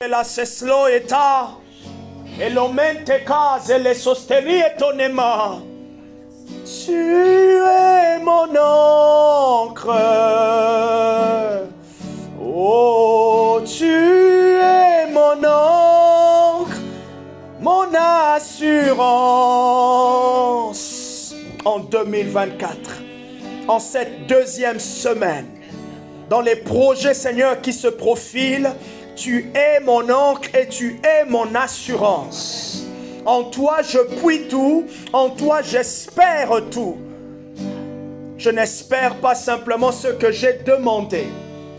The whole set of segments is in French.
la seslo eta et l'omente case le sosteni étonnement. Tu es mon encre, oh tu es mon encre, mon assurance. En 2024, en cette deuxième semaine, dans les projets, Seigneur, qui se profilent, tu es mon ancre et tu es mon assurance. En toi, je puis tout. En toi, j'espère tout. Je n'espère pas simplement ce que j'ai demandé,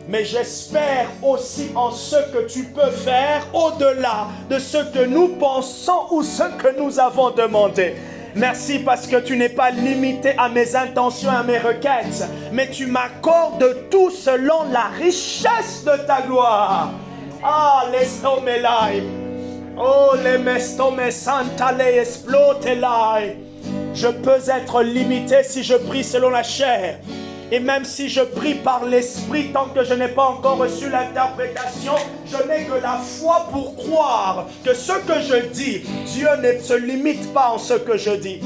mais j'espère aussi en ce que tu peux faire au-delà de ce que nous pensons ou ce que nous avons demandé. Merci parce que tu n'es pas limité à mes intentions, à mes requêtes, mais tu m'accordes tout selon la richesse de ta gloire. Ah, l'estomelai. Oh, les mestome santale explotelai. Je peux être limité si je prie selon la chair. Et même si je prie par l'esprit, tant que je n'ai pas encore reçu l'interprétation, je n'ai que la foi pour croire que ce que je dis, Dieu ne se limite pas en ce que je dis.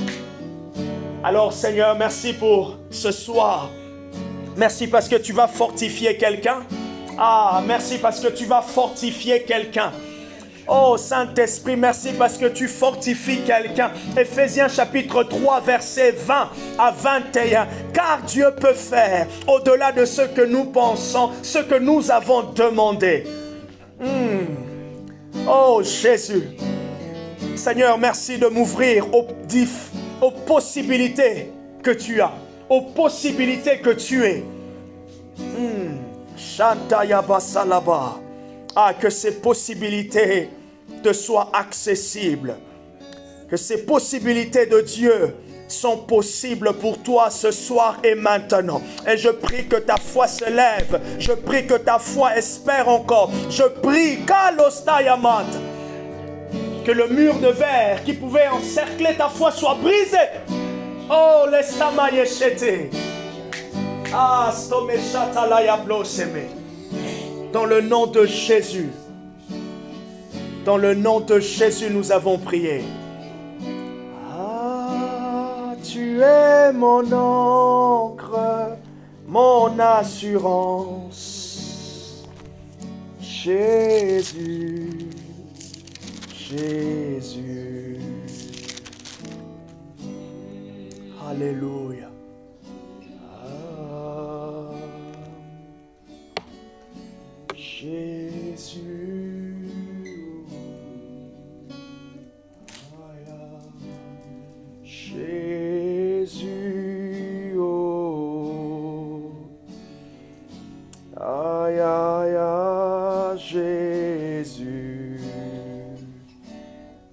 Alors Seigneur, merci pour ce soir. Merci parce que tu vas fortifier quelqu'un. Ah, merci parce que tu vas fortifier quelqu'un. Oh Saint-Esprit, merci parce que tu fortifies quelqu'un. Éphésiens chapitre 3, versets 20 à 21. Car Dieu peut faire au-delà de ce que nous pensons, ce que nous avons demandé. Oh Jésus. Seigneur, merci de m'ouvrir aux possibilités que tu as, aux possibilités que tu es. Shantayabasalaba. Ah, que ces possibilités te soient accessibles. Que ces possibilités de Dieu sont possibles pour toi ce soir et maintenant. Et je prie que ta foi se lève. Je prie que ta foi espère encore. Je prie que le mur de verre qui pouvait encercler ta foi soit brisé. Oh, l'estamayeshete. Ah, stomeshatalayabloseme. Dans le nom de Jésus. Dans le nom de Jésus, nous avons prié. Ah, tu es mon encre, mon assurance. Jésus, Jésus. Alléluia. Jésus, Jésus, oh, aïe, aïe, aïe, Jésus,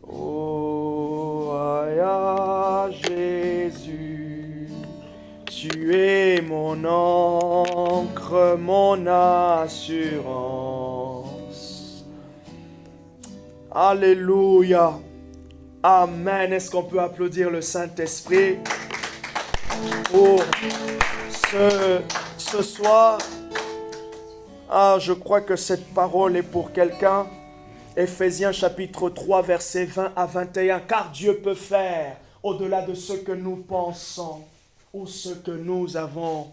oh, aïe, aïe, Jésus, tu es mon encre, mon assurance. Alléluia. Amen. Est-ce qu'on peut applaudir le Saint-Esprit pour ce soir? Ah, je crois que cette parole est pour quelqu'un. Éphésiens chapitre 3, versets 20 à 21. Car Dieu peut faire au-delà de ce que nous pensons ou ce que nous avons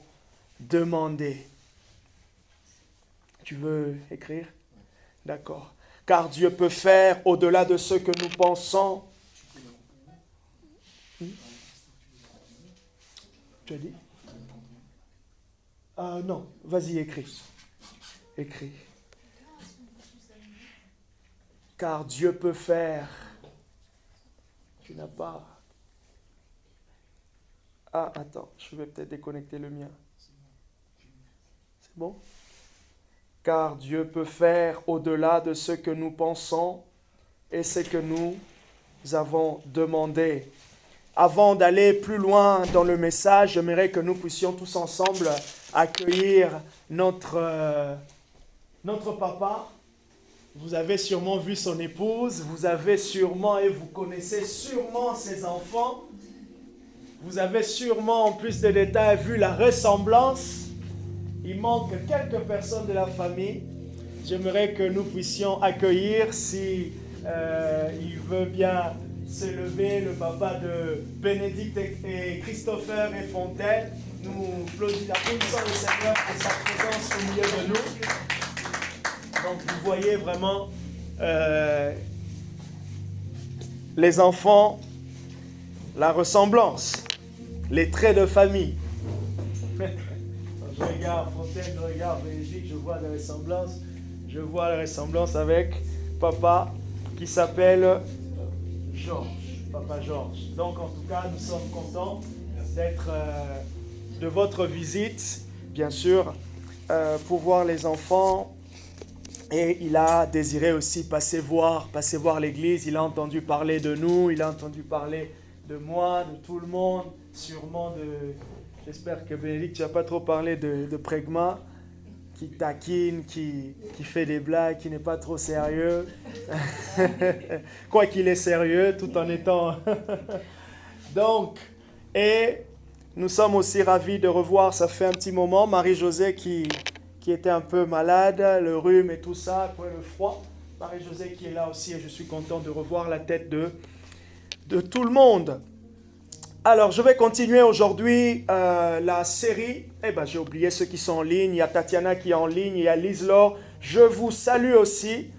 demandé. Tu veux écrire? D'accord. Car Dieu peut faire au-delà de ce que nous pensons. Tu as dit? Non, vas-y, écris. Écris. Car Dieu peut faire. Tu n'as pas. Ah, attends, je vais peut-être déconnecter le mien. C'est bon? Car Dieu peut faire au-delà de ce que nous pensons et ce que nous avons demandé. Avant d'aller plus loin dans le message, j'aimerais que nous puissions tous ensemble accueillir notre papa. Vous avez sûrement vu son épouse, vous avez sûrement et vous connaissez sûrement ses enfants. Vous avez sûrement, en plus des détails, vu la ressemblance. Il manque quelques personnes de la famille. j'aimerais que nous puissions accueillir, si il veut bien se lever, le papa de Bénédicte et Christopher et Fontaine. Nous applaudissons le Seigneur pour sa présence au milieu de nous. Donc vous voyez vraiment les enfants, la ressemblance, les traits de famille. Je regarde Fontaine, je regarde Bénédicte, je vois la ressemblance. Je vois la ressemblance avec papa qui s'appelle Georges, papa Georges. Donc en tout cas, nous sommes contents d'être de votre visite, bien sûr, pour voir les enfants. Et il a désiré aussi passer voir l'église. Il a entendu parler de nous, il a entendu parler de moi, de tout le monde, sûrement de... J'espère que Bénédicte, tu n'as pas trop parlé de Prégma, qui taquine, qui fait des blagues, qui n'est pas trop sérieux. Quoi qu'il est sérieux, tout en étant... Donc, et nous sommes aussi ravis de revoir, ça fait un petit moment, Marie-Josée qui était un peu malade, le rhume et tout ça, après le froid. Marie-Josée qui est là aussi, et je suis content de revoir la tête de tout le monde. Alors, je vais continuer aujourd'hui la série. J'ai oublié ceux qui sont en ligne. Il y a Tatiana qui est en ligne, il y a Lise-Laure. Je vous salue aussi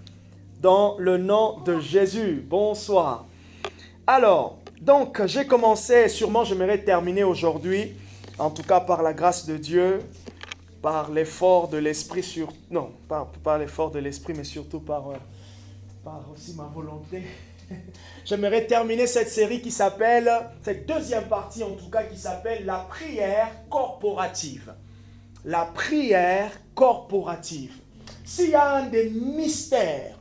dans le nom de Jésus. Bonsoir. Alors, donc, j'ai commencé, sûrement j'aimerais terminer aujourd'hui, en tout cas par la grâce de Dieu, par l'effort de l'esprit, par l'effort de l'esprit, mais surtout par aussi ma volonté. J'aimerais terminer cette série qui s'appelle, cette deuxième partie en tout cas, qui s'appelle la prière corporative. La prière corporative. S'il y a un des mystères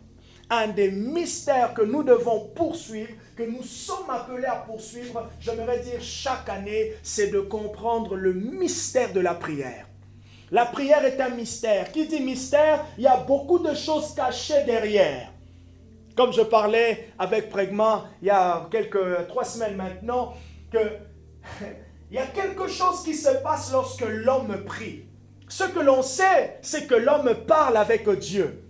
que nous devons poursuivre, que nous sommes appelés à poursuivre, j'aimerais dire chaque année, c'est de comprendre le mystère de la prière. La prière est un mystère. Qui dit mystère, il y a beaucoup de choses cachées derrière. Comme je parlais avec Prégma il y a 3 semaines maintenant, il y a quelque chose qui se passe lorsque l'homme prie. Ce que l'on sait, c'est que l'homme parle avec Dieu.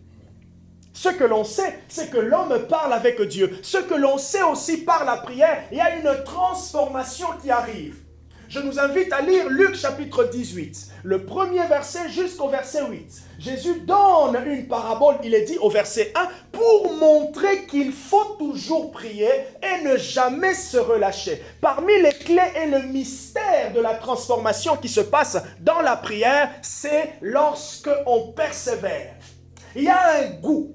Ce que l'on sait, c'est que l'homme parle avec Dieu. Ce que l'on sait aussi par la prière, il y a une transformation qui arrive. Je nous invite à lire Luc chapitre 18, le premier verset jusqu'au verset 8. Jésus donne une parabole, il est dit au verset 1, pour montrer qu'il faut toujours prier et ne jamais se relâcher. Parmi les clés et le mystère de la transformation qui se passe dans la prière, c'est lorsque on persévère. Il y a un goût.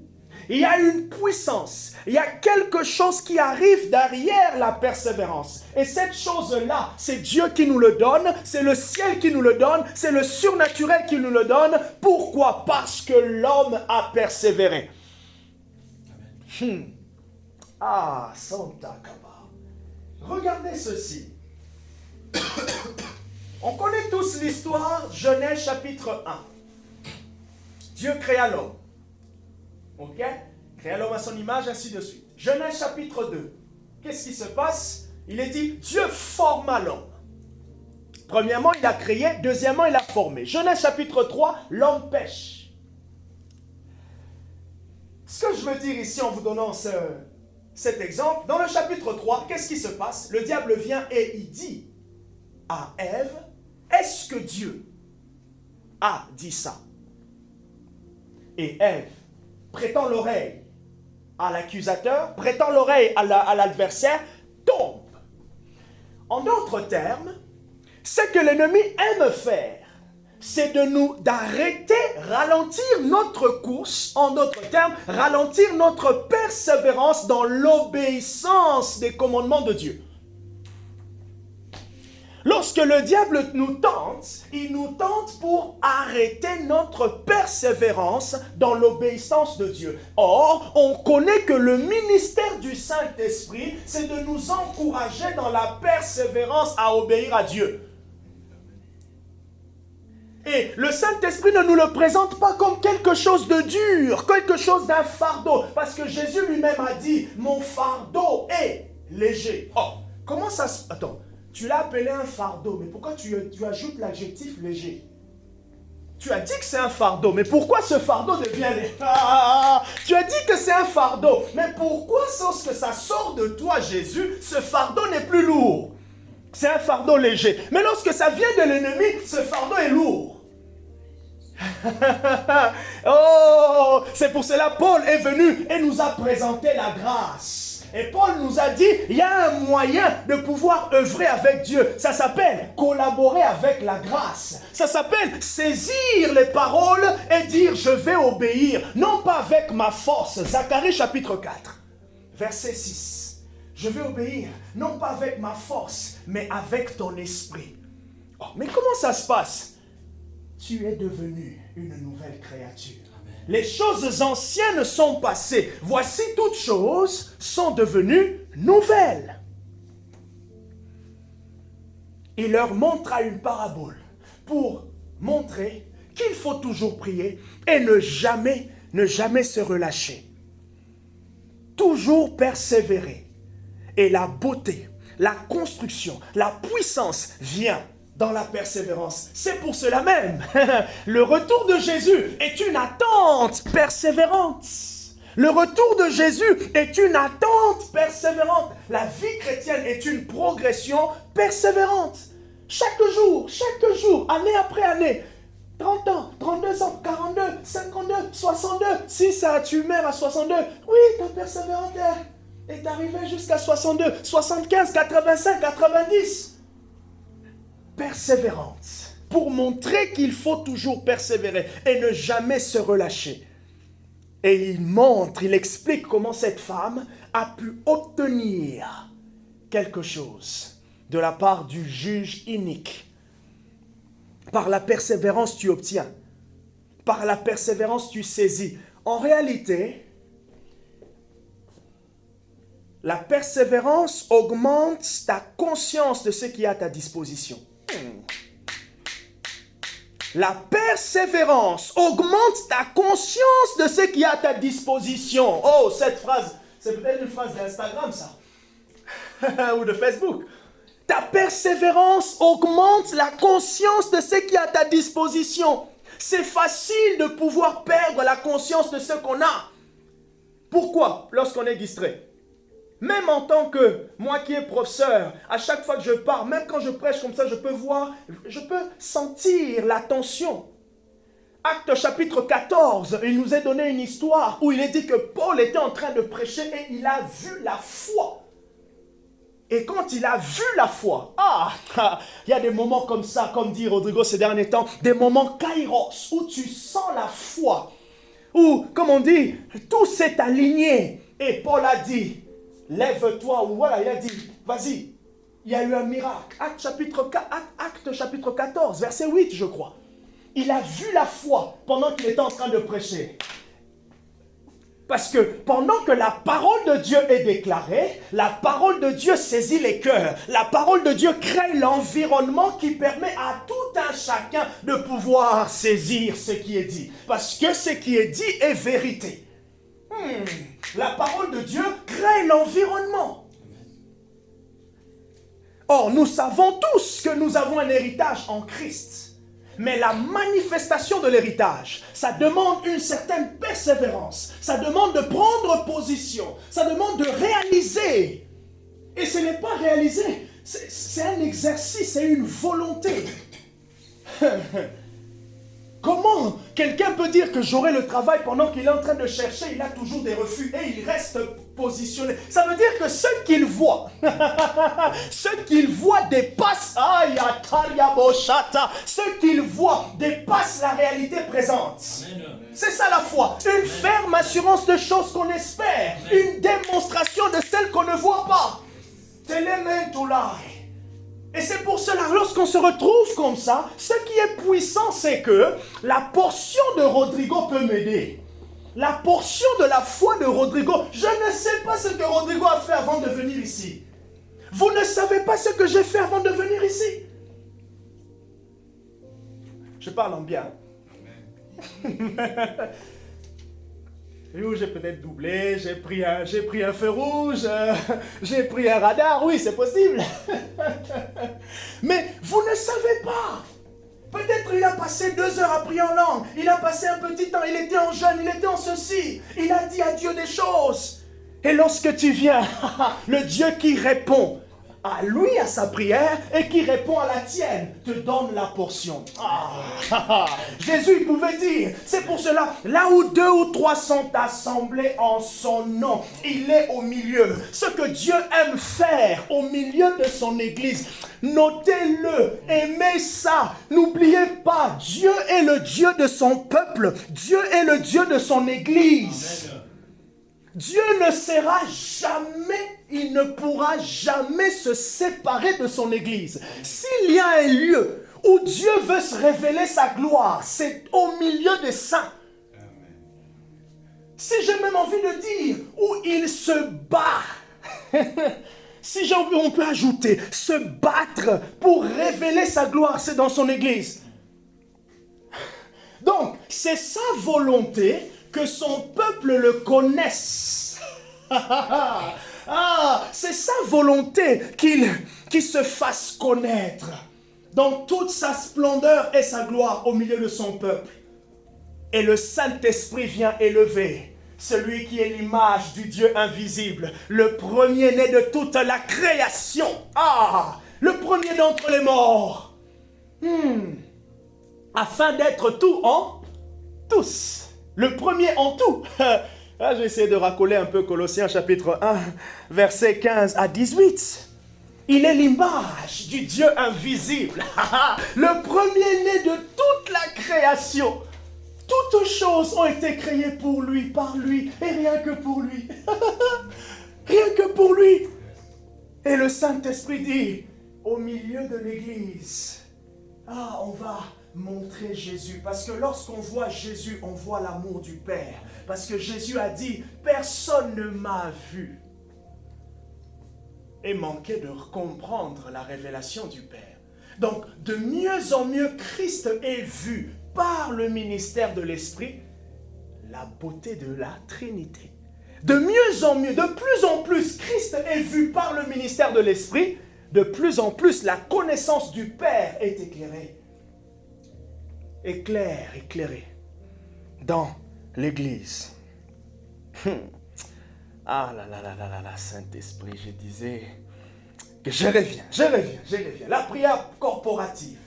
Il y a une puissance, il y a quelque chose qui arrive derrière la persévérance. Et cette chose-là, c'est Dieu qui nous le donne, c'est le ciel qui nous le donne, c'est le surnaturel qui nous le donne. Pourquoi? Parce que l'homme a persévéré. Ah, Santa Kaba. Regardez ceci. On connaît tous l'histoire, Genèse chapitre 1. Dieu créa l'homme. Ok? Créa l'homme à son image, ainsi de suite. Genèse chapitre 2. Qu'est-ce qui se passe? Il est dit, Dieu forma l'homme. Premièrement, il a créé. Deuxièmement, il a formé. Genèse chapitre 3, l'homme pêche. Ce que je veux dire ici en vous donnant cet exemple, dans le chapitre 3, qu'est-ce qui se passe? Le diable vient et il dit à Ève, est-ce que Dieu a dit ça? Et Ève prêtant l'oreille à l'accusateur, prêtant l'oreille à l'adversaire, tombe. En d'autres termes, ce que l'ennemi aime faire, c'est d'arrêter, ralentir notre course, en d'autres termes, ralentir notre persévérance dans l'obéissance des commandements de Dieu. Lorsque le diable nous tente, il nous tente pour arrêter notre persévérance dans l'obéissance de Dieu. Or, on connaît que le ministère du Saint-Esprit, c'est de nous encourager dans la persévérance à obéir à Dieu. Et le Saint-Esprit ne nous le présente pas comme quelque chose de dur, quelque chose d'un fardeau. Parce que Jésus lui-même a dit, mon fardeau est léger. Oh, comment ça se... Attends. Tu l'as appelé un fardeau, mais pourquoi tu ajoutes l'adjectif léger? tu as dit que c'est un fardeau, mais pourquoi ce fardeau devient... tu as dit que c'est un fardeau, mais pourquoi lorsque ça sort de toi, Jésus, ce fardeau n'est plus lourd? C'est un fardeau léger. Mais lorsque ça vient de l'ennemi, ce fardeau est lourd. Oh, c'est pour cela Paul est venu et nous a présenté la grâce. Et Paul nous a dit, il y a un moyen de pouvoir œuvrer avec Dieu. Ça s'appelle collaborer avec la grâce. Ça s'appelle saisir les paroles et dire, je vais obéir. Non pas avec ma force. Zacharie chapitre 4, verset 6. Je vais obéir, non pas avec ma force, mais avec ton esprit. Oh, mais comment ça se passe? Tu es devenu une nouvelle créature. Les choses anciennes sont passées. Voici toutes choses sont devenues nouvelles. Il leur montra une parabole pour montrer qu'il faut toujours prier et ne jamais se relâcher. Toujours persévérer. Et la beauté, la construction, la puissance vient dans la persévérance. C'est pour cela même, le retour de Jésus est une attente persévérante. Le retour de Jésus est une attente persévérante. La vie chrétienne est une progression persévérante. Chaque jour, année après année, 30 ans, 32 ans, 42, 52, 62. Si ça, tu meurs à 62, oui, ta persévérance est arrivée jusqu'à 62, 75, 85, 90. Persévérante, pour montrer qu'il faut toujours persévérer et ne jamais se relâcher. Et il explique comment cette femme a pu obtenir quelque chose de la part du juge inique. Par la persévérance, tu obtiens. Par la persévérance, tu saisis. En réalité, la persévérance augmente ta conscience de ce qui est à ta disposition. La persévérance augmente ta conscience de ce qui est à ta disposition. Oh, cette phrase, c'est peut-être une phrase d'Instagram, ça. Ou de Facebook. Ta persévérance augmente la conscience de ce qui est à ta disposition. C'est facile de pouvoir perdre la conscience de ce qu'on a. Pourquoi? Lorsqu'on est distrait. Même en tant que, moi qui est professeur, à chaque fois que je parle, même quand je prêche comme ça, je peux sentir la tension. Acte chapitre 14, il nous est donné une histoire où il est dit que Paul était en train de prêcher et il a vu la foi. Et quand il a vu la foi, il y a des moments comme ça, comme dit Rodrigo ces derniers temps, des moments kairos, où tu sens la foi, où, comme on dit, tout s'est aligné. Et Paul a dit, lève-toi, ou voilà, il a dit, vas-y, il y a eu un miracle. Acte chapitre 14, verset 8, je crois. Il a vu la foi pendant qu'il était en train de prêcher. Parce que pendant que la parole de Dieu est déclarée, la parole de Dieu saisit les cœurs. La parole de Dieu crée l'environnement qui permet à tout un chacun de pouvoir saisir ce qui est dit. Parce que ce qui est dit est vérité. La parole de Dieu crée l'environnement. Or, nous savons tous que nous avons un héritage en Christ. Mais la manifestation de l'héritage, ça demande une certaine persévérance. Ça demande de prendre position. Ça demande de réaliser. Et ce n'est pas réaliser. C'est un exercice, c'est une volonté. Comment quelqu'un peut dire que j'aurai le travail pendant qu'il est en train de chercher, il a toujours des refus et il reste positionné. Ça veut dire que ce qu'il voit dépasse, ce qu'il voit dépasse la réalité présente. C'est ça la foi, une ferme assurance de choses qu'on espère, une démonstration de celles qu'on ne voit pas. Et c'est pour cela, lorsqu'on se retrouve comme ça, ce qui est puissant, c'est que la portion de Rodrigo peut m'aider. La portion de la foi de Rodrigo, je ne sais pas ce que Rodrigo a fait avant de venir ici. Vous ne savez pas ce que j'ai fait avant de venir ici. Je parle en bien. J'ai peut-être doublé, j'ai pris un feu rouge, j'ai pris un radar, oui c'est possible. Mais vous ne savez pas Peut-être il a passé 2 heures à prier en langue. Il a passé un petit temps. Il était en jeûne. Il était en ceci. Il a dit à Dieu des choses. Et lorsque tu viens, le Dieu qui répond à lui, à sa prière, et qui répond à la tienne, te donne la portion. Jésus, il pouvait dire, c'est pour cela, là où 2 ou 3 sont assemblés en son nom, il est au milieu. Ce que Dieu aime faire au milieu de son église, notez-le, aimez ça, n'oubliez pas, Dieu est le Dieu de son peuple, Dieu est le Dieu de son église. Amen. Dieu ne sera jamais, il ne pourra jamais se séparer de son église. S'il y a un lieu où Dieu veut se révéler sa gloire, c'est au milieu des saints. Si j'ai même envie de dire, où il se bat, si j'ai envie, on peut ajouter, se battre pour révéler sa gloire, c'est dans son église. Donc, c'est sa volonté que son peuple le connaisse. C'est sa volonté qu'il se fasse connaître dans toute sa splendeur et sa gloire au milieu de son peuple. Et le Saint-Esprit vient élever celui qui est l'image du Dieu invisible, le premier-né de toute la création. Le premier d'entre les morts. Afin d'être tout en tous. Le premier en tout. Je vais essayer de racoler un peu Colossiens chapitre 1, versets 15 à 18. Il est l'image du Dieu invisible. Le premier-né de toute la création. Toutes choses ont été créées pour lui, par lui, et rien que pour lui. Rien que pour lui. Et le Saint-Esprit dit, au milieu de l'église, on va montrer Jésus. Parce que lorsqu'on voit Jésus, on voit l'amour du Père. Parce que Jésus a dit, personne ne m'a vu. Et manquait de comprendre la révélation du Père. Donc, de mieux en mieux, Christ est vu par le ministère de l'Esprit, la beauté de la Trinité. De mieux en mieux, de plus en plus, Christ est vu par le ministère de l'Esprit. De plus en plus, la connaissance du Père est éclairée. Éclairé dans l'Église. Saint-Esprit, je disais que je reviens. La prière corporative.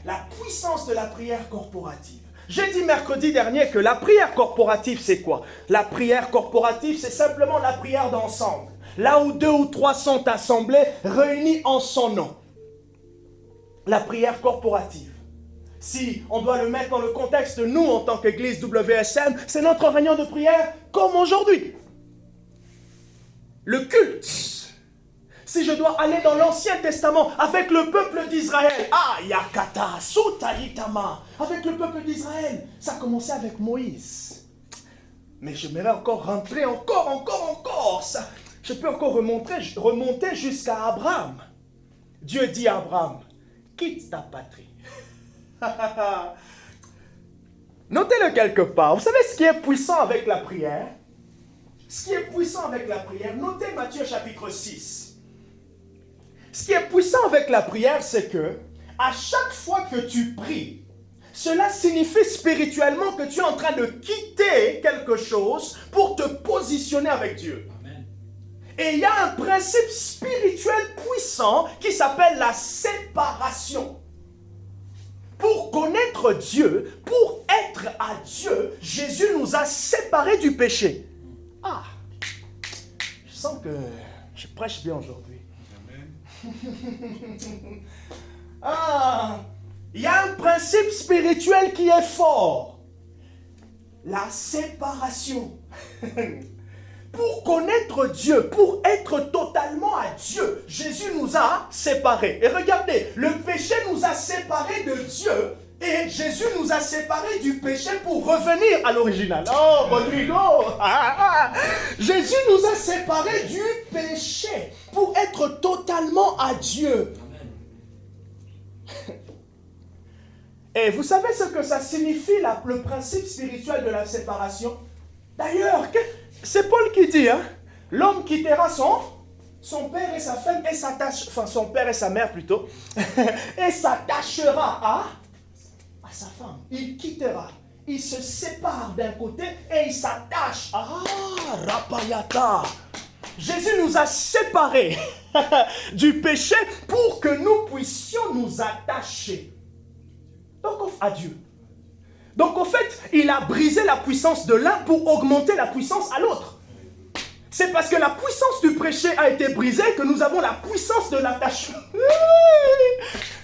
La puissance de la prière corporative. J'ai dit mercredi dernier que la prière corporative, c'est quoi? La prière corporative, c'est simplement la prière d'ensemble. Là où 2 ou 3 sont assemblés, réunis en son nom. La prière corporative. Si on doit le mettre dans le contexte de nous en tant qu'Église WSM, c'est notre réunion de prière comme aujourd'hui. Le culte. Si je dois aller dans l'Ancien Testament avec le peuple d'Israël, Yakata, Sutayitama, avec le peuple d'Israël, ça a commencé avec Moïse. Mais j'aimerais encore rentrer, encore. Ça, je peux encore remonter jusqu'à Abraham. Dieu dit à Abraham, quitte ta patrie. Notez-le quelque part. Vous savez ce qui est puissant avec la prière? Ce qui est puissant avec la prière, notez Matthieu chapitre 6. Ce qui est puissant avec la prière, c'est que à chaque fois que tu pries, cela signifie spirituellement que tu es en train de quitter quelque chose pour te positionner avec Dieu. Amen. Et il y a un principe spirituel puissant qui s'appelle la séparation. Pour connaître Dieu, pour être à Dieu, Jésus nous a séparés du péché. Je sens que je prêche bien aujourd'hui. Il y a un principe spirituel qui est fort. La séparation. Pour connaître Dieu, pour être totalement à Dieu, Jésus nous a séparés. Et regardez, le péché nous a séparés de Dieu et Jésus nous a séparés du péché pour revenir à l'original. Oh, Rodrigo! Jésus nous a séparés du péché pour être totalement à Dieu. Et vous savez ce que ça signifie, le principe spirituel de la séparation? D'ailleurs, c'est Paul qui dit, l'homme quittera son père et sa femme, et s'attache, enfin son père et sa mère plutôt, et s'attachera à sa femme. Il quittera. Il se sépare d'un côté et il s'attache. Ah, Rapayata. Jésus nous a séparés du péché pour que nous puissions nous attacher. Donc à Dieu. Donc en fait, il a brisé la puissance de l'un pour augmenter la puissance à l'autre. C'est parce que la puissance du péché a été brisée que nous avons la puissance de l'attachement.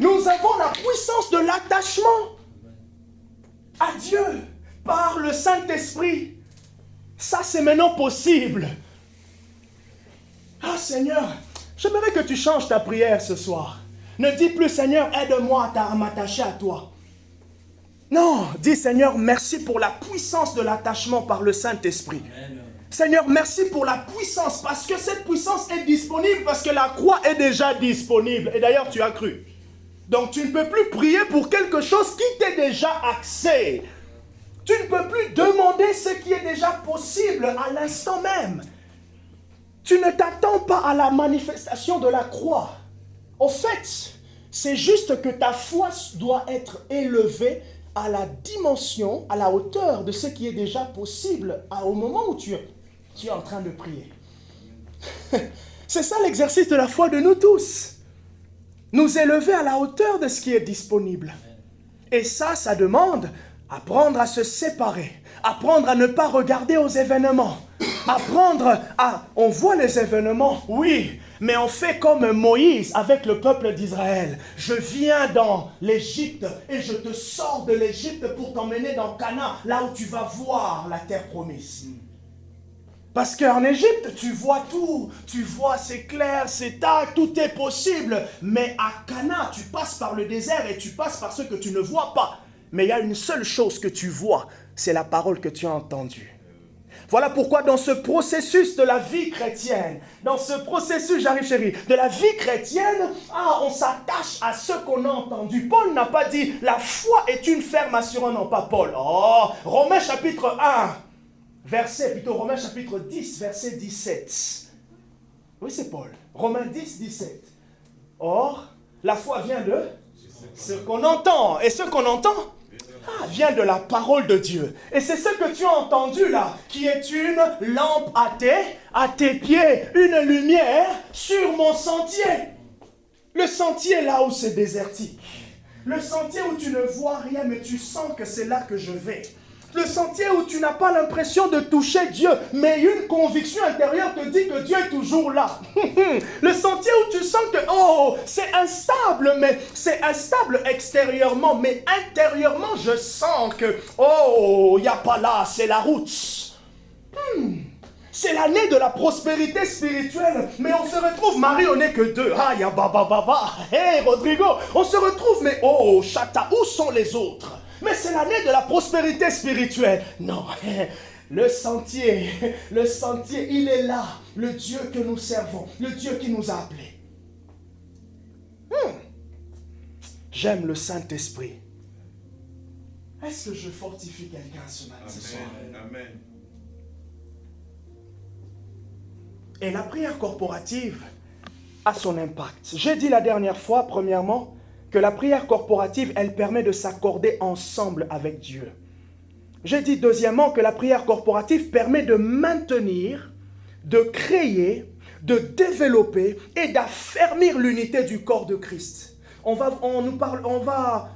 Nous avons la puissance de l'attachement à Dieu par le Saint-Esprit. Ça, c'est maintenant possible. Ah Seigneur, j'aimerais que tu changes ta prière ce soir. Ne dis plus Seigneur, aide-moi à m'attacher à toi. Non, dis Seigneur, merci pour la puissance de l'attachement par le Saint-Esprit. Seigneur, merci pour la puissance, parce que cette puissance est disponible, parce que la croix est déjà disponible. Et d'ailleurs, tu as cru. Donc, tu ne peux plus prier pour quelque chose qui t'est déjà accès. Tu ne peux plus demander ce qui est déjà possible à l'instant même. Tu ne t'attends pas à la manifestation de la croix. Au fait, c'est juste que ta foi doit être élevée à la dimension, à la hauteur de ce qui est déjà possible au moment où tu es en train de prier. C'est ça l'exercice de la foi de nous tous. Nous élever à la hauteur de ce qui est disponible. Et ça demande apprendre à se séparer, apprendre à ne pas regarder aux événements, apprendre à... On voit les événements, oui, mais on fait comme Moïse avec le peuple d'Israël. Je viens dans l'Égypte et je te sors de l'Égypte pour t'emmener dans Canaan, là où tu vas voir la terre promise. Parce qu'en Égypte, tu vois tout, tu vois, c'est clair, c'est tac, tout est possible. Mais à Canaan, tu passes par le désert et tu passes par ce que tu ne vois pas. Mais il y a une seule chose que tu vois, c'est la parole que tu as entendue. Voilà pourquoi dans ce processus de la vie chrétienne, dans ce processus, j'arrive chérie, de la vie chrétienne, on s'attache à ce qu'on a entendu. Paul n'a pas dit, la foi est une ferme assurance, non pas Paul. Oh, Romains chapitre 1. Romains chapitre 10, verset 17. Oui, c'est Paul. Romains 10, 17. Or, la foi vient de ce qu'on entend. Et ce qu'on entend vient de la parole de Dieu. Et c'est ce que tu as entendu là, qui est une lampe à tes pieds, une lumière sur mon sentier. Le sentier là où c'est désertique. Le sentier où tu ne vois rien, mais tu sens que c'est là que je vais. Le sentier où tu n'as pas l'impression de toucher Dieu, mais une conviction intérieure te dit que Dieu est toujours là. Le sentier où tu sens que, c'est instable, mais c'est instable extérieurement, mais intérieurement, je sens que, il n'y a pas là, c'est la route. C'est l'année de la prospérité spirituelle, mais on se retrouve, Marie, on n'est que deux. Ah, ya baba. Hey, Rodrigo, on se retrouve, mais Chata, où sont les autres? Mais c'est l'année de la prospérité spirituelle. Non, le sentier, il est là. Le Dieu que nous servons, le Dieu qui nous a appelés. J'aime le Saint-Esprit. Est-ce que je fortifie quelqu'un ce soir? Amen. Et la prière corporative a son impact. J'ai dit la dernière fois, premièrement, que la prière corporative, elle permet de s'accorder ensemble avec Dieu. J'ai dit deuxièmement que la prière corporative permet de maintenir, de créer, de développer et d'affermir l'unité du corps de Christ. On va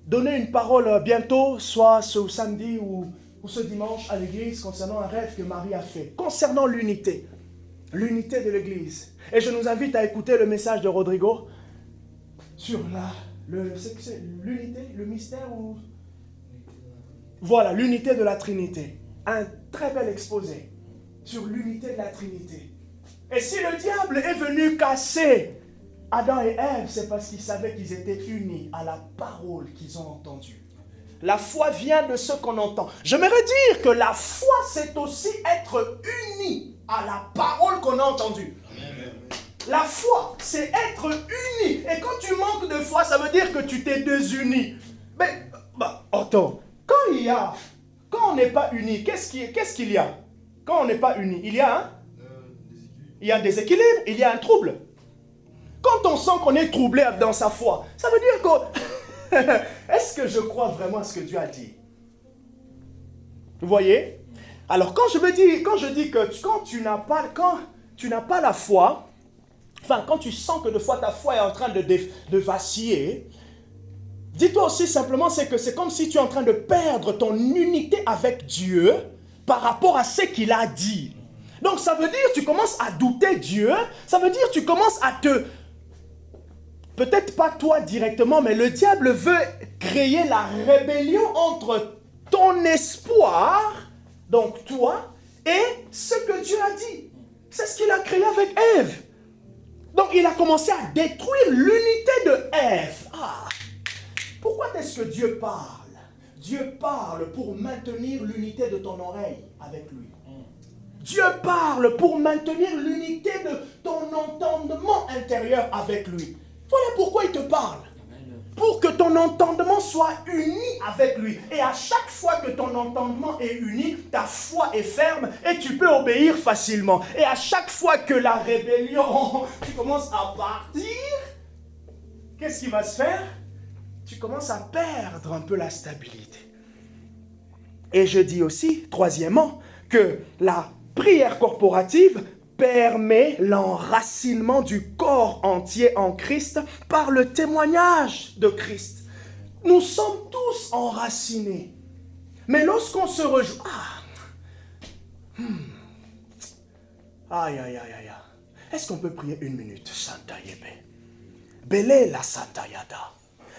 donner une parole bientôt, soit ce samedi ou ce dimanche à l'église, concernant un rêve que Marie a fait, concernant l'unité de l'église. Et je nous invite à écouter le message de Rodrigo sur l'unité, le mystère ou... Voilà, l'unité de la Trinité. Un très bel exposé sur l'unité de la Trinité. Et si le diable est venu casser Adam et Ève, c'est parce qu'il savait qu'ils étaient unis à la parole qu'ils ont entendue. La foi vient de ce qu'on entend. J'aimerais dire que la foi, c'est aussi être uni à la parole qu'on a entendue. La foi, c'est être uni. Et quand tu manques de foi, ça veut dire que tu t'es désuni. Mais, attends, quand on n'est pas uni, qu'est-ce qu'il y a? Quand on n'est pas uni, il y a il y a un déséquilibre, il y a un trouble. Quand on sent qu'on est troublé dans sa foi, ça veut dire que est-ce que je crois vraiment à ce que Dieu a dit? Vous voyez? Alors quand je dis que quand tu n'as pas la foi, enfin quand tu sens que de fois ta foi est en train de vaciller, dis-toi aussi simplement que c'est comme si tu es en train de perdre ton unité avec Dieu par rapport à ce qu'il a dit. Donc ça veut dire tu commences à douter Dieu, ça veut dire tu commences à peut-être pas toi directement, mais le diable veut créer la rébellion entre ton espoir, donc toi, et ce que Dieu a dit. C'est ce qu'il a créé avec Ève. Donc il a commencé à détruire l'unité de Ève. Pourquoi est-ce que Dieu parle? Dieu parle pour maintenir l'unité de ton oreille avec lui. Dieu parle pour maintenir l'unité de ton entendement intérieur avec lui. Voilà pourquoi il te parle. Pour que ton entendement soit uni avec lui. Et à chaque fois que ton entendement est uni, ta foi est ferme et tu peux obéir facilement. Et à chaque fois que la rébellion, tu commences à partir, qu'est-ce qui va se faire? Tu commences à perdre un peu la stabilité. Et je dis aussi, troisièmement, que la prière corporative permet l'enracinement du corps entier en Christ par le témoignage de Christ. Nous sommes tous enracinés. Mais lorsqu'on se rejoint... Aïe, aïe, aïe, aïe. Est-ce qu'on peut prier une minute? Santa Yebe. Belé la Santa Yada.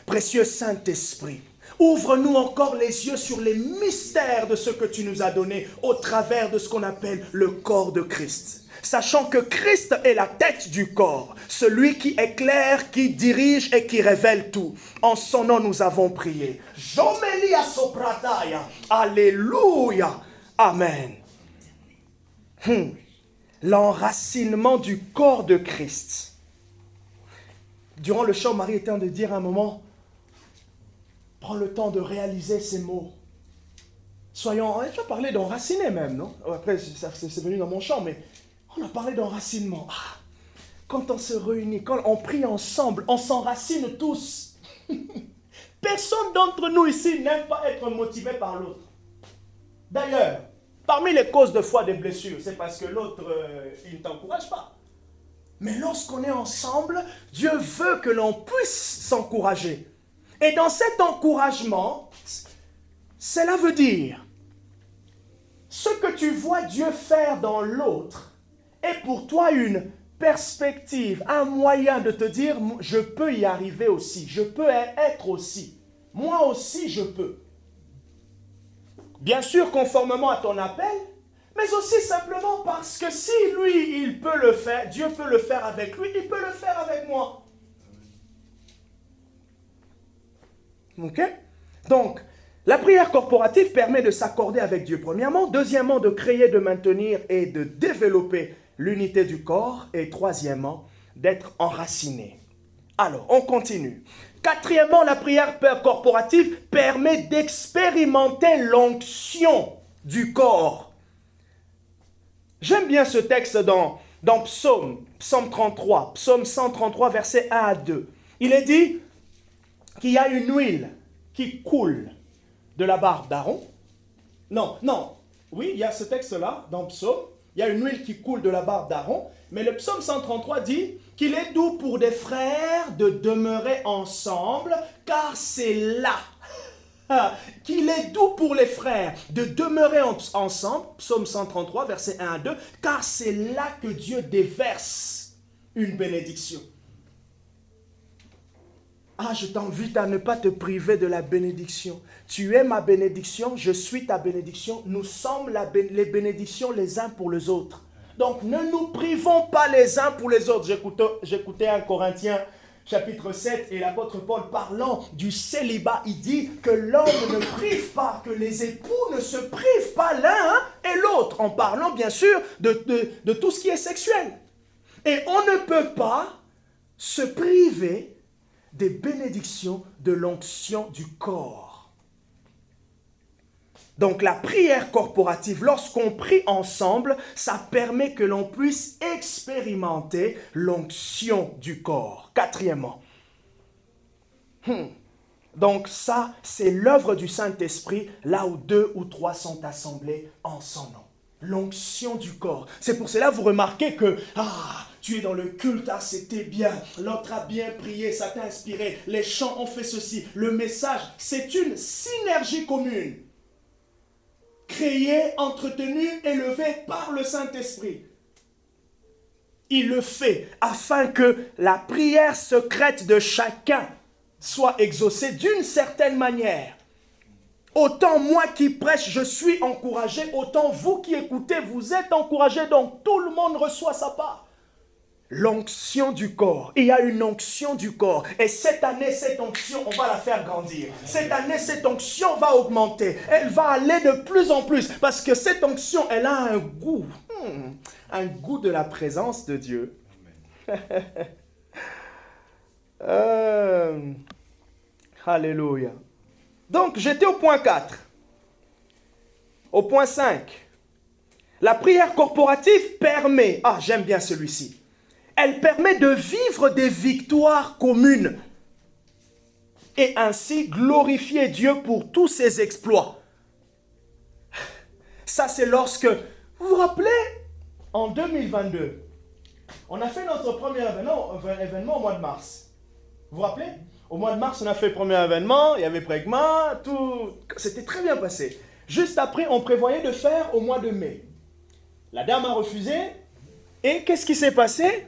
Précieux Saint-Esprit, ouvre-nous encore les yeux sur les mystères de ce que tu nous as donné au travers de ce qu'on appelle le corps de Christ. Sachant que Christ est la tête du corps, celui qui éclaire, qui dirige et qui révèle tout. En son nom, nous avons prié. Jomelia soprataya. Alléluia. Amen. L'enracinement du corps de Christ. Durant le chant, Marie était en train de dire à un moment, prends le temps de réaliser ces mots. Soyons, on a déjà parlé d'enraciner même, non? Après, c'est venu dans mon chant, mais on a parlé d'enracinement. Quand on se réunit, quand on prie ensemble, on s'enracine tous. Personne d'entre nous ici n'aime pas être motivé par l'autre. D'ailleurs, parmi les causes de foi des blessures, c'est parce que l'autre, il ne t'encourage pas. Mais lorsqu'on est ensemble, Dieu veut que l'on puisse s'encourager. Et dans cet encouragement, cela veut dire, ce que tu vois Dieu faire dans l'autre est pour toi une perspective, un moyen de te dire, je peux y arriver aussi, je peux être aussi, moi aussi je peux. Bien sûr, conformément à ton appel, mais aussi simplement parce que si lui, il peut le faire, Dieu peut le faire avec lui, il peut le faire avec moi. Ok? Donc, la prière corporative permet de s'accorder avec Dieu, premièrement. Deuxièmement, de créer, de maintenir et de développer l'unité du corps. Et troisièmement, d'être enraciné. Alors, on continue. Quatrièmement, la prière corporative permet d'expérimenter l'onction du corps. J'aime bien ce texte dans Psaume 33, Psaume 133, versets 1 à 2. Il est dit qu'il y a une huile qui coule de la barbe d'Aaron. Oui, il y a ce texte-là dans Psaume. Il y a une huile qui coule de la barbe d'Aaron. Mais le Psaume 133 dit qu'il est doux pour des frères de demeurer ensemble, car c'est là qu'il est doux pour les frères de demeurer ensemble, Psaume 133, versets 1 à 2, car c'est là que Dieu déverse une bénédiction. Je t'invite à ne pas te priver de la bénédiction. Tu es ma bénédiction, je suis ta bénédiction. Nous sommes les bénédictions les uns pour les autres. Donc ne nous privons pas les uns pour les autres. J'écoutais 1 Corinthiens chapitre 7 et l'apôtre Paul parlant du célibat. Il dit que l'homme ne prive pas, que les époux ne se privent pas l'un et l'autre. En parlant bien sûr de tout ce qui est sexuel. Et on ne peut pas se priver des bénédictions de l'onction du corps. Donc la prière corporative, lorsqu'on prie ensemble, ça permet que l'on puisse expérimenter l'onction du corps. Quatrièmement. Donc ça, c'est l'œuvre du Saint-Esprit, là où 2 ou 3 sont assemblés en son nom. L'onction du corps. C'est pour cela que vous remarquez que, tu es dans le culte, c'était bien, l'autre a bien prié, ça t'a inspiré, les chants ont fait ceci, le message, c'est une synergie commune. Créée, entretenue, élevée par le Saint-Esprit. Il le fait afin que la prière secrète de chacun soit exaucée d'une certaine manière. Autant moi qui prêche, je suis encouragé, autant vous qui écoutez, vous êtes encouragés, donc tout le monde reçoit sa part. L'onction du corps. Il y a une onction du corps. Et cette année, cette onction, on va la faire grandir. Cette année, cette onction va augmenter. Elle va aller de plus en plus. Parce que cette onction, elle a un goût. Un goût de la présence de Dieu. Alléluia. Donc, j'étais au point 4. Au point 5. La prière corporative permet, j'aime bien celui-ci, elle permet de vivre des victoires communes et ainsi glorifier Dieu pour tous ses exploits. Ça, c'est lorsque, vous vous rappelez, en 2022, on a fait notre premier événement au mois de mars. Vous vous rappelez? Au mois de mars, on a fait le premier événement, il y avait Prégma, tout. C'était très bien passé. Juste après, on prévoyait de faire au mois de mai. La dame a refusé. Et qu'est-ce qui s'est passé?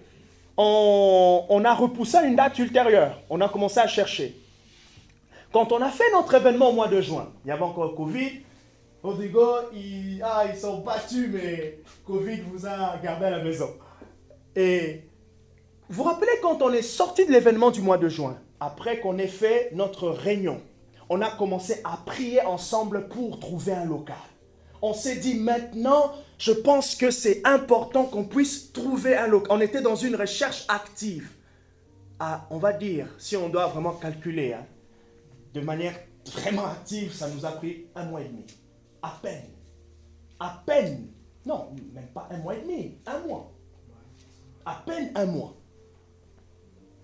On a repoussé à une date ultérieure. On a commencé à chercher. Quand on a fait notre événement au mois de juin, il y avait encore Covid. Rodrigo, ils sont battus, mais Covid vous a gardé à la maison. Et vous vous rappelez quand on est sorti de l'événement du mois de juin, après qu'on ait fait notre réunion, on a commencé à prier ensemble pour trouver un local. On s'est dit maintenant, je pense que c'est important qu'on puisse trouver un local. On était dans une recherche active. On va dire, si on doit vraiment calculer, de manière vraiment active, ça nous a pris 1 mois et demi. À peine. À peine. Non, même pas 1 mois et demi. 1 mois. À peine 1 mois.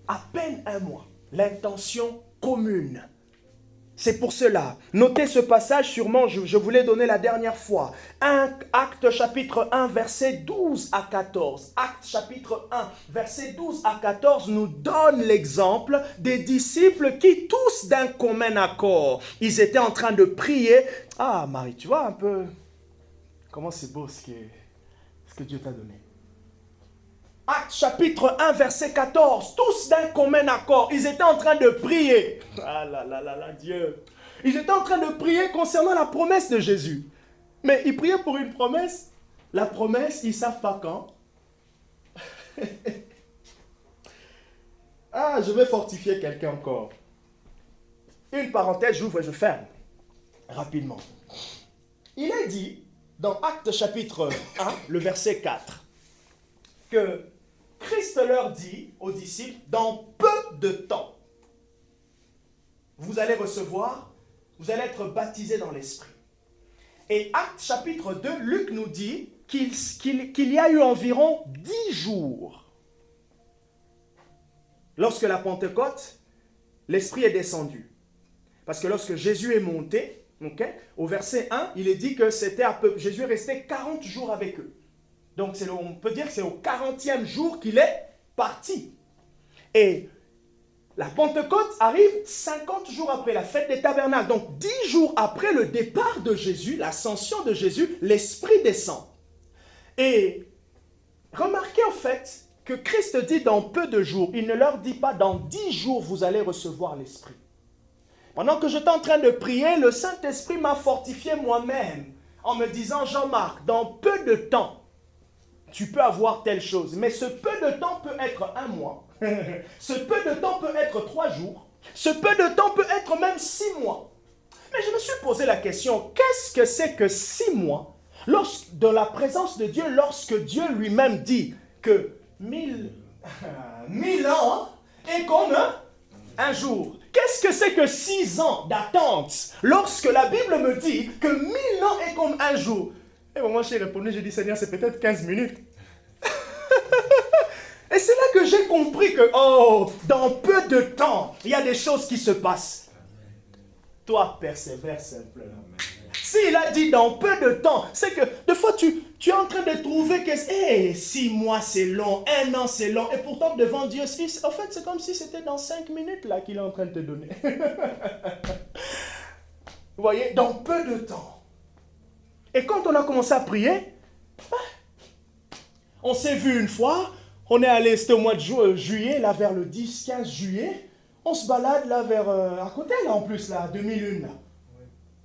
À peine 1 mois. L'intention commune. C'est pour cela. Notez ce passage, sûrement, je vous l'ai donné la dernière fois. Actes chapitre 1, verset 12 à 14. Actes chapitre 1, verset 12 à 14 nous donne l'exemple des disciples qui, tous d'un commun accord, ils étaient en train de prier. Marie, tu vois un peu comment c'est beau ce que Dieu t'a donné. Actes chapitre 1, verset 14. Tous d'un commun accord, ils étaient en train de prier. Dieu. Ils étaient en train de prier concernant la promesse de Jésus. Mais ils priaient pour une promesse. La promesse, ils ne savent pas quand. Je vais fortifier quelqu'un encore. Une parenthèse, j'ouvre et je ferme. Rapidement. Il est dit, dans Actes chapitre 1, le verset 4, que Christ leur dit aux disciples, dans peu de temps, vous allez être baptisés dans l'Esprit. Et Actes chapitre 2, Luc nous dit qu'il y a eu environ 10 jours. Lorsque la Pentecôte, l'Esprit est descendu. Parce que lorsque Jésus est monté, au verset 1, il est dit que Jésus est resté 40 jours avec eux. Donc, on peut dire que c'est au 40e jour qu'il est parti. Et la Pentecôte arrive 50 jours après la fête des tabernacles. Donc, 10 jours après le départ de Jésus, l'ascension de Jésus, l'Esprit descend. Et remarquez en fait que Christ dit dans peu de jours. Il ne leur dit pas dans 10 jours vous allez recevoir l'Esprit. Pendant que j'étais en train de prier, le Saint-Esprit m'a fortifié moi-même en me disant, Jean-Marc, dans peu de temps, tu peux avoir telle chose. Mais ce peu de temps peut être 1 mois. Ce peu de temps peut être 3 jours. Ce peu de temps peut être même 6 mois. Mais je me suis posé la question, qu'est-ce que c'est que 6 mois dans la présence de Dieu, lorsque Dieu lui-même dit que 1000 ans est comme un jour. Qu'est-ce que c'est que 6 ans d'attente lorsque la Bible me dit que 1000 ans est comme un jour? Et moi, j'ai répondu, j'ai dit, Seigneur, c'est peut-être 15 minutes. Et c'est là que j'ai compris que, dans peu de temps, il y a des choses qui se passent. Toi, persévère simplement. S'il a dit dans peu de temps, c'est que des fois tu es en train de trouver que 6 mois c'est long, 1 an c'est long, et pourtant devant Dieu, en fait c'est comme si c'était dans 5 minutes là qu'il est en train de te donner. Vous voyez, dans peu de temps. Et quand on a commencé à prier, on s'est vu une fois, on est allé, c'était au mois de juillet, là vers le 10-15 juillet, on se balade là vers, à côté là en plus, là, 2001 là.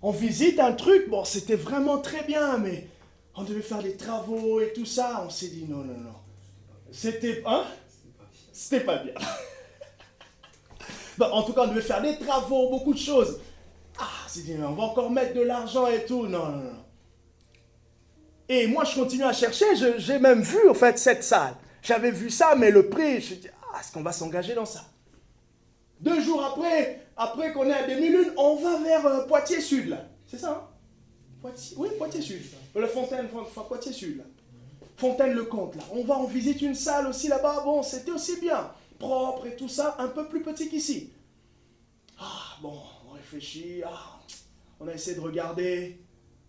On visite un truc, bon c'était vraiment très bien, mais on devait faire des travaux et tout ça, on s'est dit non. C'était pas bien. Bon, en tout cas on devait faire des travaux, beaucoup de choses. On s'est dit on va encore mettre de l'argent et tout, non. Et moi je continue à chercher, j'ai même vu en fait cette salle. J'avais vu ça, mais le prix, je me dis, est-ce qu'on va s'engager dans ça? 2 jours après qu'on est à 2001, on va vers Poitiers Sud, là. C'est ça, hein? Poitiers Sud. Le Poitiers Sud, là. Fontaine-le-Comte, là. On visite une salle aussi là-bas. Bon, c'était aussi bien. Propre et tout ça, un peu plus petit qu'ici. On réfléchit. On a essayé de regarder.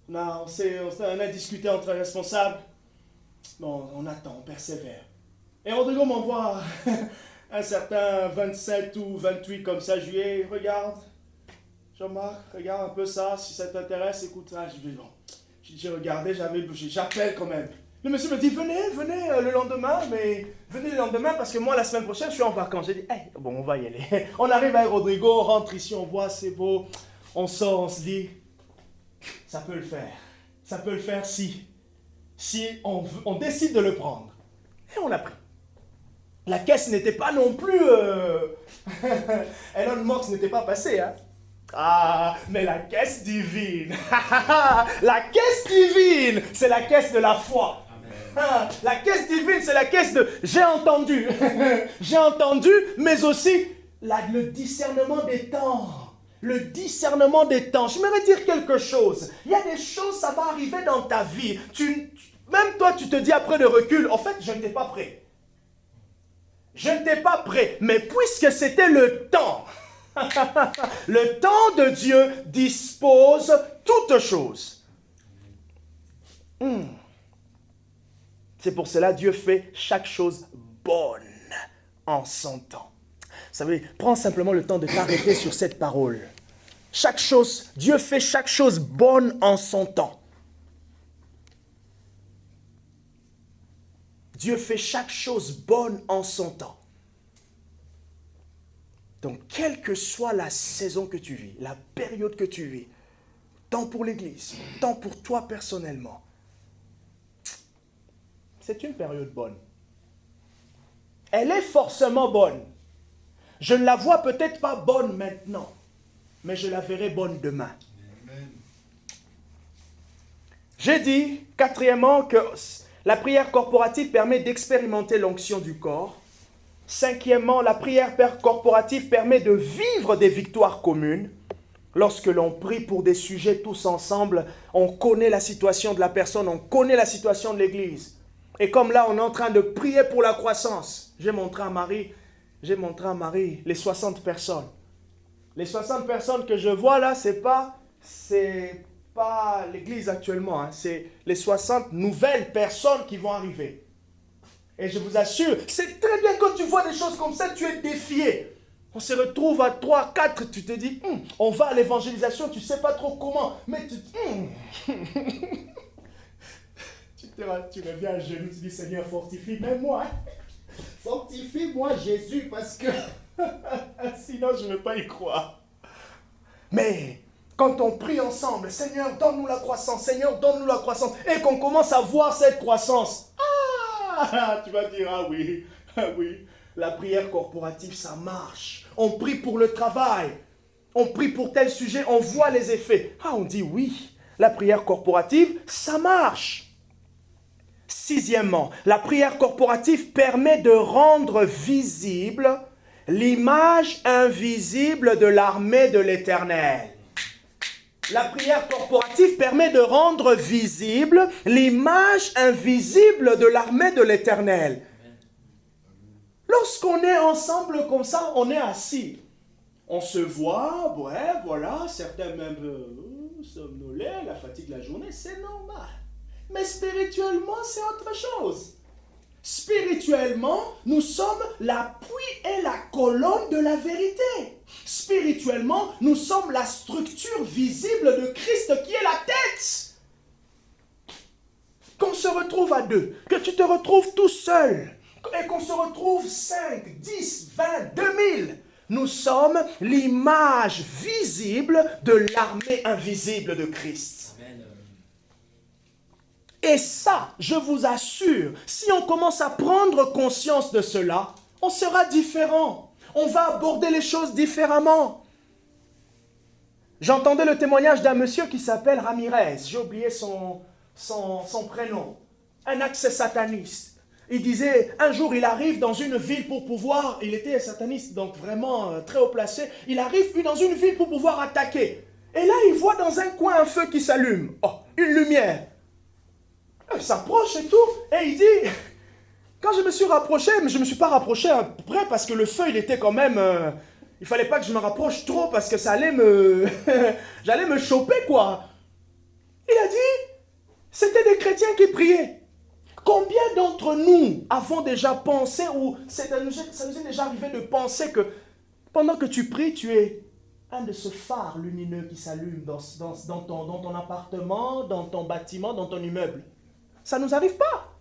On a discuté entre les responsables. Bon, on attend, on persévère. Et Rodrigo m'envoie un certain 27 ou 28 comme ça, juillet, regarde. Jean-Marc, regarde un peu ça, si ça t'intéresse, écoute ça. J'ai regardé, j'appelle quand même. Le monsieur me dit, venez le lendemain, mais venez le lendemain parce que moi, la semaine prochaine, je suis en vacances. J'ai dit, bon, on va y aller. On arrive avec Rodrigo, on rentre ici, on voit, c'est beau. On sort, on se dit, ça peut le faire. Ça peut le faire si on décide de le prendre. Et on l'a pris. La caisse n'était pas non plus... Elon Musk n'était pas passé, hein. Mais la caisse divine. La caisse divine, c'est la caisse de la foi. La caisse divine, c'est la caisse de... J'ai entendu. J'ai entendu, mais aussi le discernement des temps. Le discernement des temps. Je m'aimerais dire quelque chose. Il y a des choses, ça va arriver dans ta vie. Même toi, tu te dis après le recul, en fait, je n'étais pas prêt. Je n'étais pas prêt, mais puisque c'était le temps, le temps de Dieu dispose toutes choses. C'est pour cela Dieu fait chaque chose bonne en son temps. Vous savez, prends simplement le temps de t'arrêter sur cette parole. Dieu fait chaque chose bonne en son temps. Dieu fait chaque chose bonne en son temps. Donc, quelle que soit la saison que tu vis, la période que tu vis, tant pour l'Église, tant pour toi personnellement, c'est une période bonne. Elle est forcément bonne. Je ne la vois peut-être pas bonne maintenant, mais je la verrai bonne demain. Amen. J'ai dit, quatrièmement, que la prière corporative permet d'expérimenter l'onction du corps. Cinquièmement, la prière corporative permet de vivre des victoires communes. Lorsque l'on prie pour des sujets tous ensemble, on connaît la situation de la personne, on connaît la situation de l'Église. Et comme là, on est en train de prier pour la croissance. J'ai montré à Marie les 60 personnes. Les 60 personnes que je vois là, c'est pas l'Église actuellement, hein. C'est les 60 nouvelles personnes qui vont arriver. Et je vous assure, c'est très bien quand tu vois des choses comme ça, tu es défié. On se retrouve à 3, 4, tu te dis, on va à l'évangélisation, tu ne sais pas trop comment, mais tu reviens à genoux, tu dis, Seigneur, fortifie même moi. Fortifie-moi Jésus, parce que sinon je ne veux pas y croire. Mais quand on prie ensemble, Seigneur, donne-nous la croissance, Seigneur, donne-nous la croissance, et qu'on commence à voir cette croissance, tu vas dire, oui, la prière corporative, ça marche. On prie pour le travail, on prie pour tel sujet, on voit les effets. On dit oui, la prière corporative, ça marche. Sixièmement, la prière corporative permet de rendre visible l'image invisible de l'armée de l'Éternel. La prière corporative permet de rendre visible l'image invisible de l'armée de l'Éternel. Lorsqu'on est ensemble comme ça, on est assis. On se voit, ouais, voilà, certains même somnolés, la fatigue de la journée, c'est normal. Mais spirituellement, c'est autre chose. Spirituellement, nous sommes l'appui et la colonne de la vérité. Spirituellement, nous sommes la structure visible de Christ qui est la tête. Qu'on se retrouve à deux, que tu te retrouves tout seul, et qu'on se retrouve 5, 10, 20, 2000, nous sommes l'image visible de l'armée invisible de Christ. Amen. Et ça, je vous assure, si on commence à prendre conscience de cela, on sera différent. On va aborder les choses différemment. J'entendais le témoignage d'un monsieur qui s'appelle Ramirez. J'ai oublié son prénom. Un ex-sataniste. Il disait, un jour il arrive dans une ville pour pouvoir, il était sataniste, donc vraiment très haut placé, il arrive dans une ville pour pouvoir attaquer. Et là il voit dans un coin un feu qui s'allume. Oh, une lumière. Il s'approche et tout, et il dit, quand je me suis rapproché, mais je ne me suis pas rapproché à peu près parce que le feu il était quand même, il ne fallait pas que je me rapproche trop parce que ça allait j'allais me choper quoi. Il a dit, c'était des chrétiens qui priaient. Combien d'entre nous avons déjà pensé, ou ça nous est déjà arrivé de penser que pendant que tu pries, tu es un de ces phares lumineux qui s'allument dans ton appartement, dans ton bâtiment, dans ton immeuble. Ça ne nous arrive pas.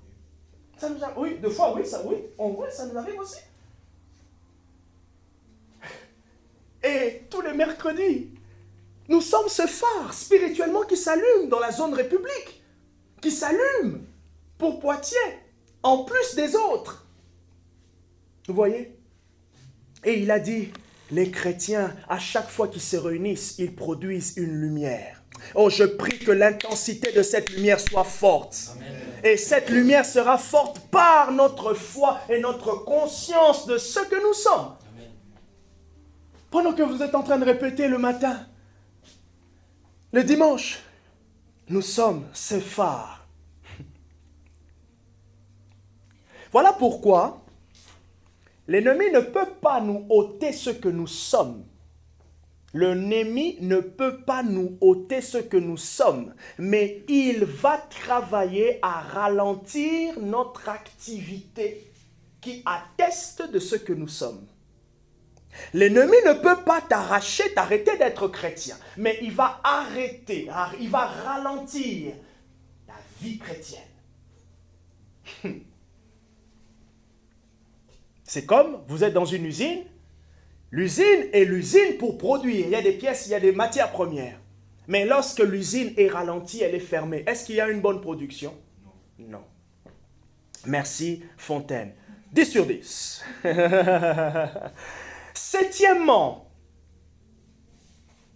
Oui, deux fois, oui, ça nous arrive aussi. Et tous les mercredis, nous sommes ce phare spirituellement qui s'allume dans la zone république, qui s'allume pour Poitiers, en plus des autres. Vous voyez? Et il a dit, les chrétiens, à chaque fois qu'ils se réunissent, ils produisent une lumière. Oh, je prie que l'intensité de cette lumière soit forte. Amen. Et cette lumière sera forte par notre foi et notre conscience de ce que nous sommes. Amen. Pendant que vous êtes en train de répéter le matin, le dimanche, nous sommes ce phare. Voilà pourquoi l'ennemi ne peut pas nous ôter ce que nous sommes. L'ennemi ne peut pas nous ôter ce que nous sommes, mais il va travailler à ralentir notre activité qui atteste de ce que nous sommes. L'ennemi ne peut pas t'arrêter d'être chrétien, mais il va il va ralentir la vie chrétienne. C'est comme, vous êtes dans une usine, l'usine est l'usine pour produire. Il y a des pièces, il y a des matières premières. Mais lorsque l'usine est ralentie, elle est fermée, est-ce qu'il y a une bonne production? Non. Merci, Fontaine. 10 sur 10. Septièmement,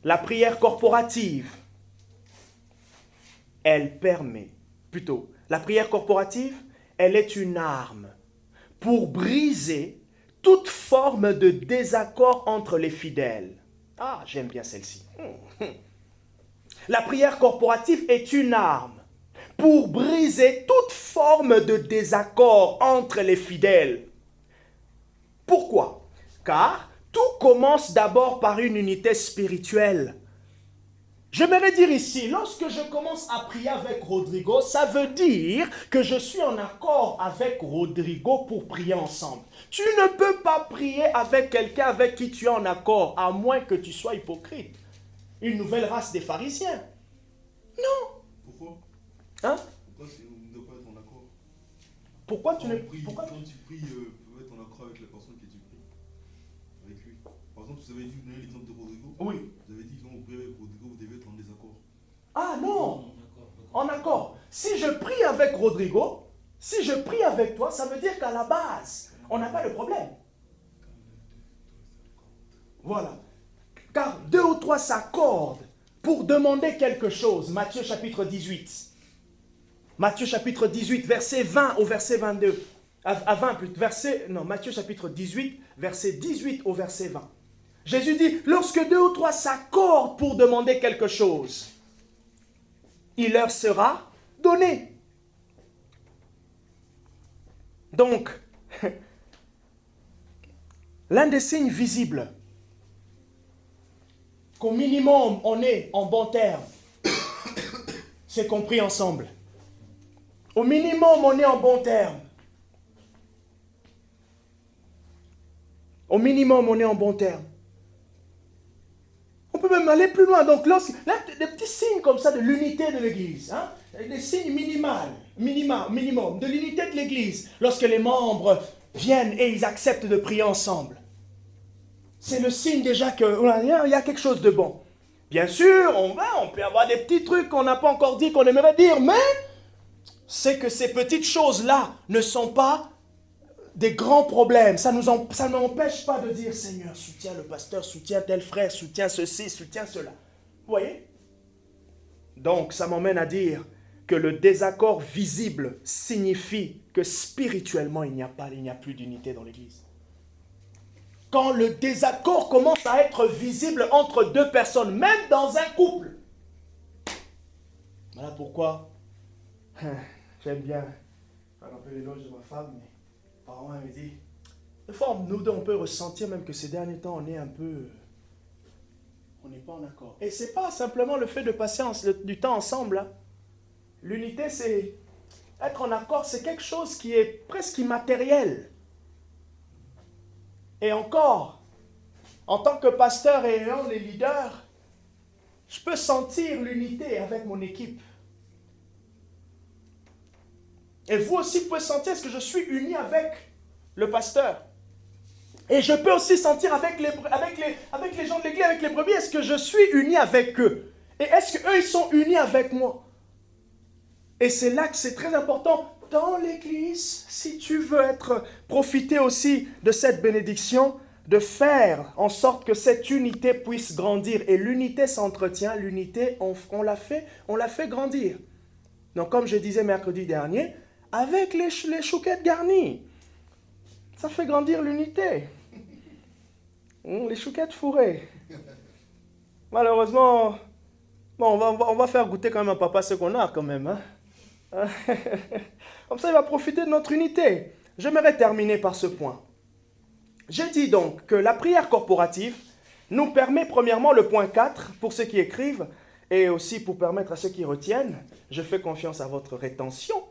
la prière corporative. La prière corporative, elle est une arme pour briser toute forme de désaccord entre les fidèles. Ah, j'aime bien celle-ci. La prière corporative est une arme pour briser toute forme de désaccord entre les fidèles. Pourquoi? Car tout commence d'abord par une unité spirituelle. J'aimerais dire ici, lorsque je commence à prier avec Rodrigo, ça veut dire que je suis en accord avec Rodrigo pour prier ensemble. Tu ne peux pas prier avec quelqu'un avec qui tu es en accord, à moins que tu sois hypocrite. Une nouvelle race des pharisiens. Non. Pourquoi? Hein? Pourquoi tu ne dois pas être en accord? Pourquoi tu ne... Pourquoi quand tu pries, tu peux être en accord avec la personne que tu pries? Avec lui. Par exemple, vous avez dit, vous donnez l'exemple de Rodrigo. Oui. Vous avez dit, quand vous priez avec Rodrigo, vous devez être en désaccord. Ah non. En accord. Si je prie avec Rodrigo, si je prie avec toi, ça veut dire qu'à la base, on n'a pas de problème. Voilà. Car 2 ou 3 s'accordent pour demander quelque chose. Matthieu chapitre 18. Matthieu chapitre 18, verset 20 au verset 22. à 20 plus, Matthieu chapitre 18, verset 18 au verset 20. Jésus dit, lorsque 2 ou 3 s'accordent pour demander quelque chose, il leur sera donné. Donc, l'un des signes visibles qu'au minimum on est en bon terme, c'est qu'on prie ensemble. Au minimum on est en bon terme. Au minimum on est en bon terme. On peut même aller plus loin. Donc, là, des petits signes comme ça de l'unité de l'Église, hein, des signes minimum de l'unité de l'Église, lorsque les membres viennent et ils acceptent de prier ensemble. C'est le signe déjà qu'il y a quelque chose de bon. Bien sûr, on peut avoir des petits trucs qu'on n'a pas encore dit, qu'on aimerait dire, mais c'est que ces petites choses-là ne sont pas des grands problèmes. Ça n'empêche pas de dire, Seigneur, soutiens le pasteur, soutiens tel frère, soutiens ceci, soutiens cela. Vous voyez? Donc, ça m'emmène à dire que le désaccord visible signifie que spirituellement, il n'y a plus d'unité dans l'Église. Quand le désaccord commence à être visible entre deux personnes, même dans un couple. Voilà pourquoi j'aime bien faire un peu l'éloge de ma femme, mais apparemment elle me dit, des fois nous deux on peut ressentir même que ces derniers temps on n'est pas en accord. Et c'est pas simplement le fait de passer du temps ensemble. Hein. L'unité, c'est être en accord, c'est quelque chose qui est presque immatériel. Et encore, en tant que pasteur et ayant les leaders, je peux sentir l'unité avec mon équipe. Et vous aussi, vous pouvez sentir, est-ce que je suis uni avec le pasteur? Et je peux aussi sentir avec les gens de l'église, avec les brebis, est-ce que je suis uni avec eux? Et est-ce qu'eux, ils sont unis avec moi? Et c'est là que c'est très important. Dans l'église, si tu veux profiter aussi de cette bénédiction, de faire en sorte que cette unité puisse grandir. Et l'unité s'entretient, l'unité, on l'a fait grandir. Donc comme je disais mercredi dernier, avec les chouquettes garnies, ça fait grandir l'unité. Les chouquettes fourrées. Malheureusement, on va faire goûter quand même à papa ce qu'on a quand même. Hein? Comme ça, il va profiter de notre unité. J'aimerais terminer par ce point. J'ai dit donc que la prière corporative nous permet premièrement le point 4, pour ceux qui écrivent, et aussi pour permettre à ceux qui retiennent, je fais confiance à votre rétention.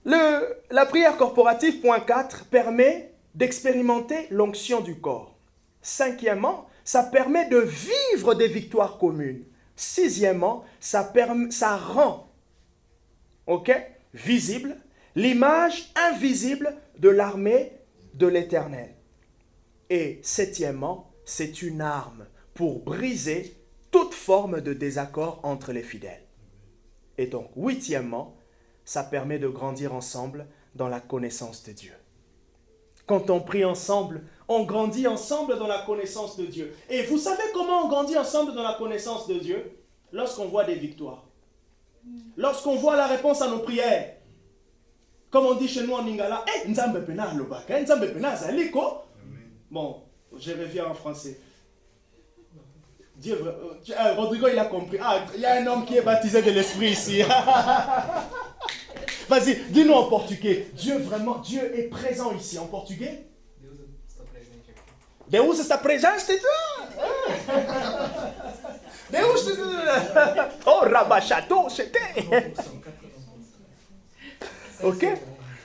La prière corporative, point 4, permet d'expérimenter l'onction du corps. Cinquièmement, ça permet de vivre des victoires communes. Sixièmement, ça rend visible l'image invisible de l'armée de l'Éternel. Et septièmement, c'est une arme pour briser toute forme de désaccord entre les fidèles. Et donc, huitièmement, ça permet de grandir ensemble dans la connaissance de Dieu. Quand on prie ensemble, on grandit ensemble dans la connaissance de Dieu. Et vous savez comment on grandit ensemble dans la connaissance de Dieu? Lorsqu'on voit des victoires. Lorsqu'on voit la réponse à nos prières. Comme on dit chez nous en Lingala, Nzambe pena lobaka, Nzambe pena zaliko. Bon, je reviens en français. Dieu, Rodrigo, il a compris. Ah, il y a un homme qui est baptisé de l'Esprit ici. Vas-y, dis-nous en portugais. Dieu est présent ici. En portugais? Deus está presente. Deus. Oh, rabachato, c'était. Ok?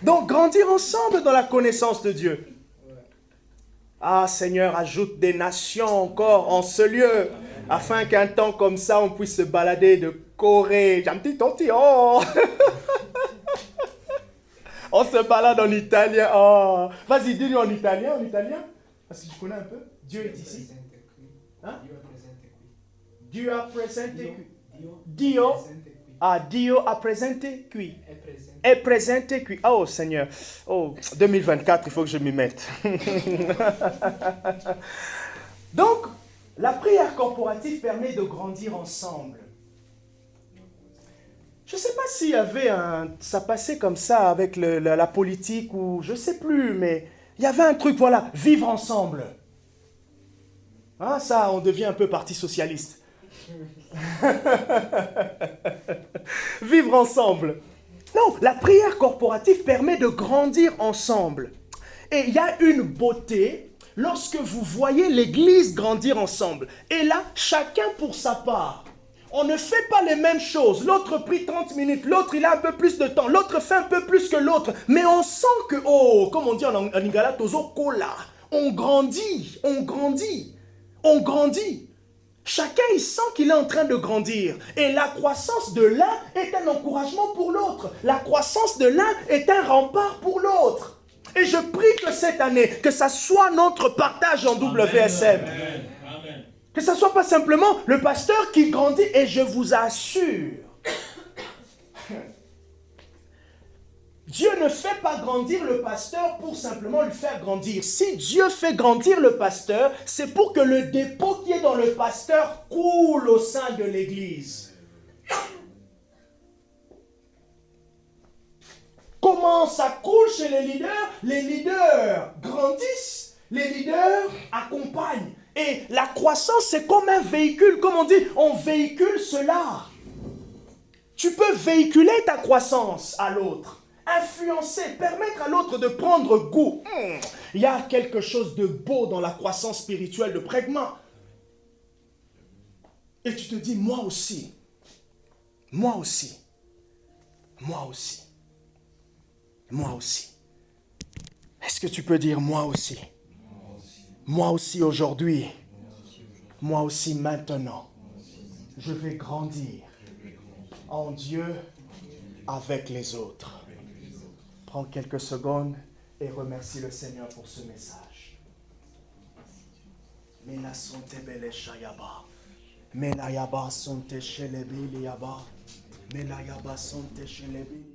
Donc, grandir ensemble dans la connaissance de Dieu. Ah, Seigneur, ajoute des nations encore en ce lieu, afin qu'un temps comme ça, on puisse se balader de Corée. Oh. On se balade en italien. Oh. Vas-y, dis-nous en italien, parce que je connais un peu. Dieu est ici. Hein? Dieu a présenté qui. Dio a présenté qui. Est présenté qui. Oh Seigneur. Oh, 2024, il faut que je m'y mette. Donc, la prière corporative permet de grandir ensemble. Je ne sais pas s'il y avait ça passait comme ça avec la politique ou je ne sais plus, mais il y avait un truc, voilà, vivre ensemble. Ah, ça, on devient un peu parti socialiste. Vivre ensemble. Non, la prière corporative permet de grandir ensemble. Et il y a une beauté lorsque vous voyez l'église grandir ensemble. Et là, chacun pour sa part. On ne fait pas les mêmes choses. L'autre prie 30 minutes, l'autre il a un peu plus de temps, l'autre fait un peu plus que l'autre. Mais on sent que, comme on dit en lingala, tozo kola. On grandit, on grandit, on grandit. Chacun, il sent qu'il est en train de grandir. Et la croissance de l'un est un encouragement pour l'autre. La croissance de l'un est un rempart pour l'autre. Et je prie que cette année, que ça soit notre partage en WSM. Amen. Amen. Que ça ne soit pas simplement le pasteur qui grandit. Et je vous assure, Dieu ne fait pas grandir le pasteur pour simplement lui faire grandir. Si Dieu fait grandir le pasteur, c'est pour que le dépôt qui est dans le pasteur coule au sein de l'église. Comment ça coule chez les leaders? Les leaders grandissent, les leaders accompagnent. Et la croissance, c'est comme un véhicule. Comme on dit, on véhicule cela. Tu peux véhiculer ta croissance à l'autre. Influencer, permettre à l'autre de prendre goût. Il y a quelque chose de beau dans la croissance spirituelle de Prégma. Et tu te dis, moi aussi, moi aussi, moi aussi, moi aussi. Est-ce que tu peux dire moi aussi? Moi aussi aujourd'hui, moi aussi maintenant, je vais grandir en Dieu avec les autres. Prends quelques secondes et remercie le Seigneur pour ce message. Mela sonte bele shayaba. Mela yaba sonte shelebi yaba. Mela yaba sonte shelebi.